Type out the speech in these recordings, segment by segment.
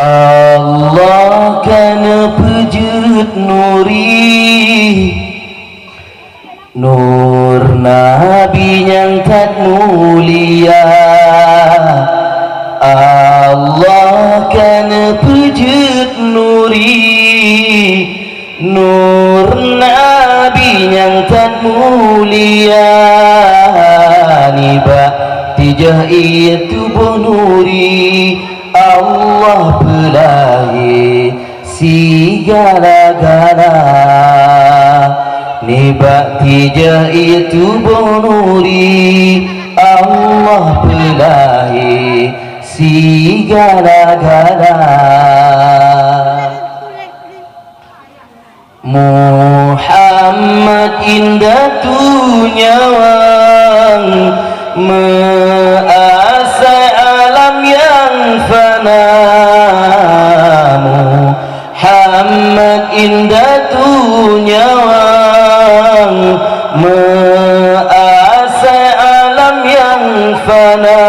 Allah kana pejut nuri, nur Nabi yang tak mulia. Allah kana pejut nuri, nur Nabi yang tak mulia. Niba tijah itu bonuri, Allah pelahir segala-gala. Niba tijah itu bonuri, Allah pelahir segala-gala. Muhammad indah tu nyawang, measai alam yang fana. Muhammad indah tu nyawang, measai alam yang fana.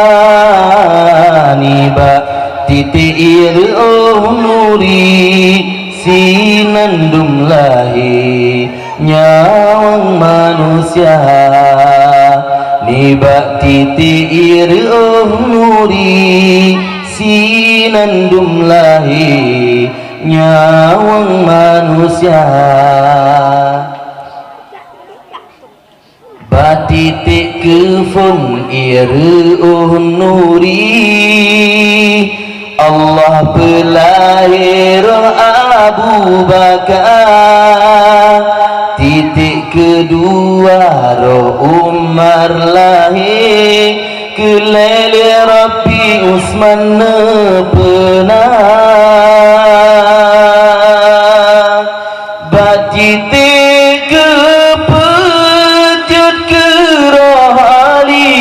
Niba titik iruh nuri, sinandum lahi nyawang manusia. Niba titik iruh nuri, sinandum lahi nyawang manusia. Batitik kefun iruh nuri, Allah pelahir Abu Bakar. Titik kedua roh Umar lahir, kelele Rabbi Usman pernah. Batitik kepejut kerahali,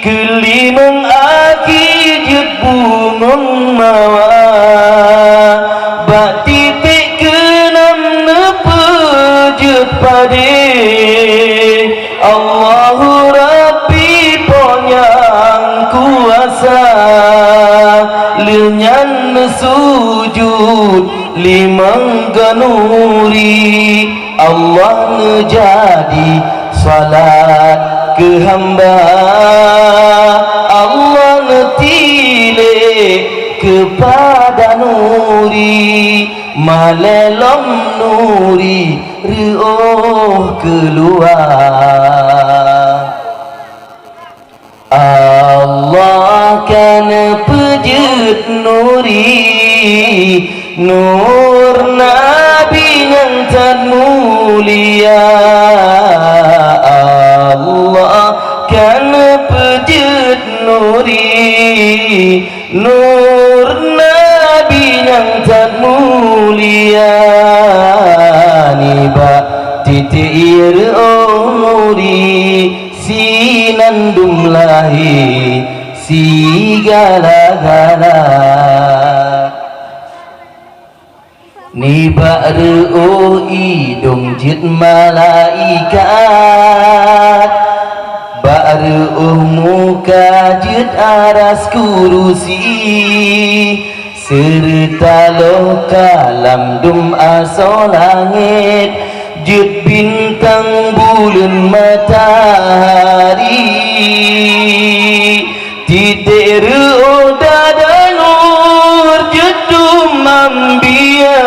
kelimang akijut bungung mawa. Bak titik kenam nepejut pade, Allahu Rabbi ponyang kuasa. Lenyan sujud limang ganuri, Allah ngejadi salat ke hamba. Allah ngetile kepada nuri, malelom nuri ruh keluar. Allah kana pejut nuri, nur Nabi yang tak mulia. Allah kana pejut nuri, nur Nabi yang tak mulia. Niba titik iruh nuri, sinandum lahi segala-gala. Niba ruh idung jit malaikat, baru muka jut aras kurusi, serta loh kalam dum aso langit, jut bintang bulan matahari. Titik ruh dada nur jut dum ambia,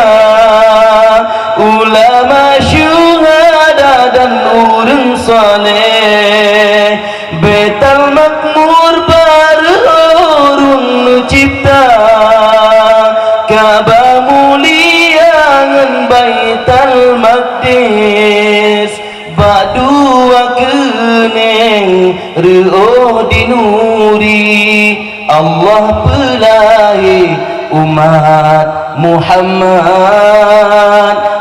ulama syuhada dan urun saleh. Betal makmur barurun cipta, Ka'bah mulia ngan Baital Maqdis. Badua keneng ruh dinuri, Allah pelahir umat Muhammad.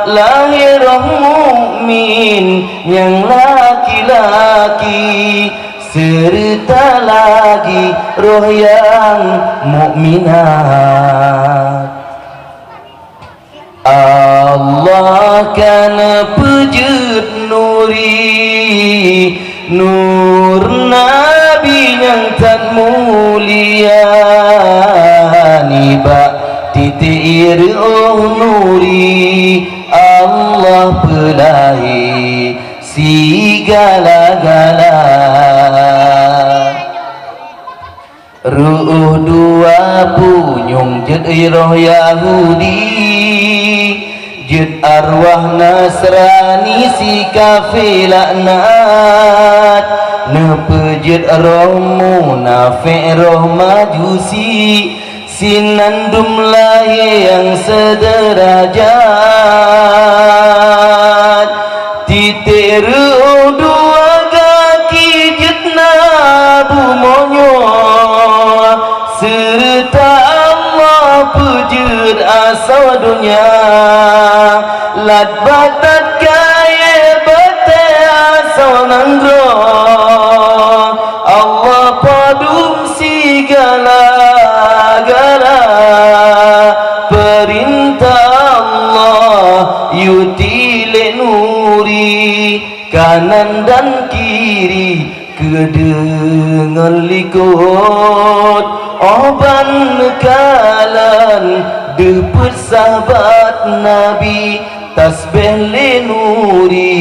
Lahir roh mukmin yang laki-laki, serta lagi roh yang mukminat. Allah kana pejut nuri, nur Nabi yang tak mulia. Niba ruh nuri Allah pelahi segala-gala. Ruh dua punyung jed roh Yahudi, jed arwah Nasrani si kafir laknat, nepejed roh munafik roh majusi, sinandum lahi yang sederajat. Titik ruh dua kaki jed nabu monyo, serta Allah pujud asal dunia, lat batat kaya batai asal nanggro. Allah padum segala-gala, perintah Allah yutile nuri, kanan dan kiri kedengar likut, oban kalan depet sahabat Nabi tasbih lenuri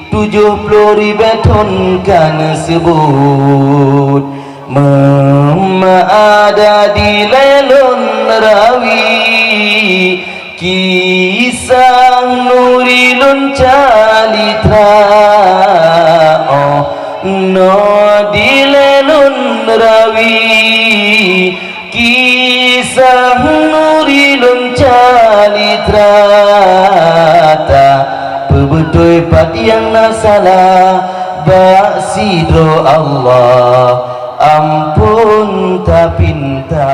70,000 ton kan sebut. Ada di lelon rawi kisah nurilun calitra, oh no di lelun rawi kisah nurilun calitra, ta pebetoi patiang nasalah baksidro Allah ampun tak pinta.